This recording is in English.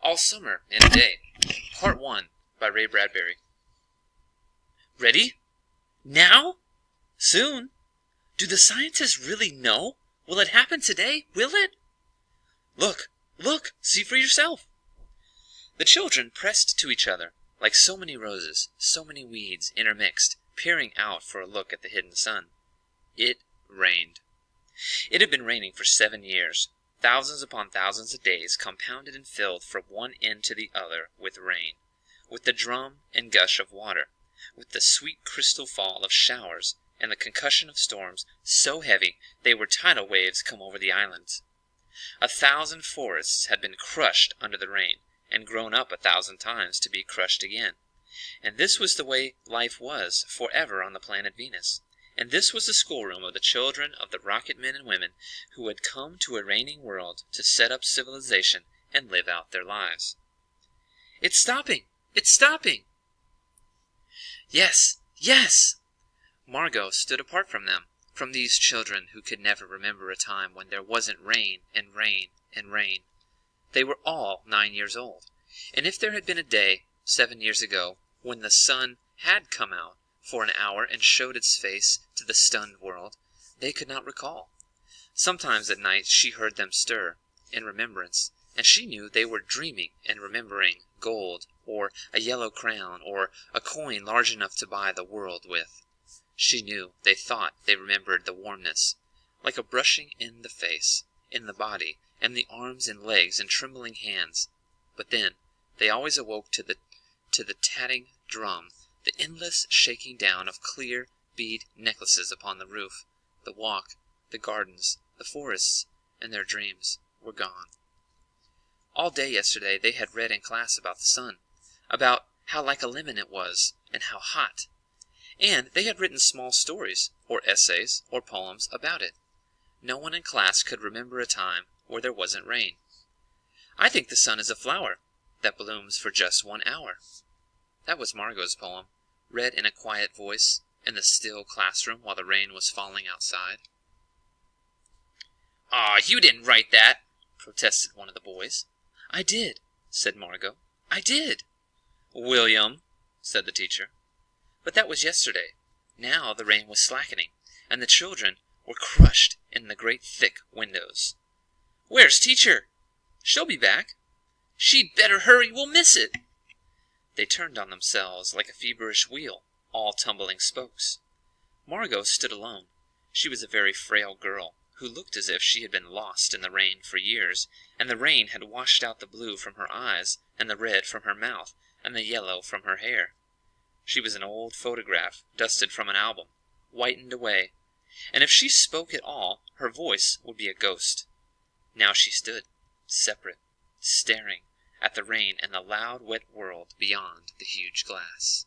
All Summer in a Day, Part 1, by Ray Bradbury. Ready? Now? Soon? Do the scientists really know? Will it happen today? Will it? Look, see for yourself. The children pressed to each other, like so many roses, so many weeds intermixed, peering out for a look at the hidden sun. It rained. It had been raining for 7 years. Thousands upon thousands of days compounded and filled from one end to the other with rain, with the drum and gush of water, with the sweet crystal fall of showers, and the concussion of storms so heavy they were tidal waves come over the islands. 1,000 forests had been crushed under the rain, and grown up 1,000 times to be crushed again. And this was the way life was forever on the planet Venus. And this was the schoolroom of the children of the rocket men and women who had come to a raining world to set up civilization and live out their lives. It's stopping! It's stopping! Yes! Yes! Margot stood apart from them, from these children who could never remember a time when there wasn't rain and rain and rain. They were all 9 years old, and if there had been a day, 7 years ago, when the sun had come out for an hour and showed its face to the stunned world, they could not recall. Sometimes at night she heard them stir, in remembrance, and she knew they were dreaming and remembering gold, or a yellow crown, or a coin large enough to buy the world with. She knew they thought they remembered the warmness, like a brushing in the face, in the body, and the arms and legs and trembling hands. But then they always awoke to the tatting drum, the endless shaking down of clear bead necklaces upon the roof. The walk, the gardens, the forests, and their dreams were gone. All day yesterday they had read in class about the sun, about how like a lemon it was, and how hot. And they had written small stories, or essays, or poems about it. No one in class could remember a time where there wasn't rain. I think the sun is a flower that blooms for just 1 hour. That was Margot's poem, read in a quiet voice in the still classroom while the rain was falling outside. "Aw, you didn't write that," protested one of the boys. "I did," said Margot. "I did." "William," said the teacher. But that was yesterday. Now the rain was slackening, and the children were crushed in the great thick windows. "Where's teacher?" "She'll be back." "She'd better hurry, we'll miss it." They turned on themselves like a feverish wheel, all tumbling spokes. Margot stood alone. She was a very frail girl, who looked as if she had been lost in the rain for years, and the rain had washed out the blue from her eyes, and the red from her mouth, and the yellow from her hair. She was an old photograph, dusted from an album, whitened away, and if she spoke at all, her voice would be a ghost. Now she stood, separate, staring at the rain and the loud, wet world beyond the huge glass.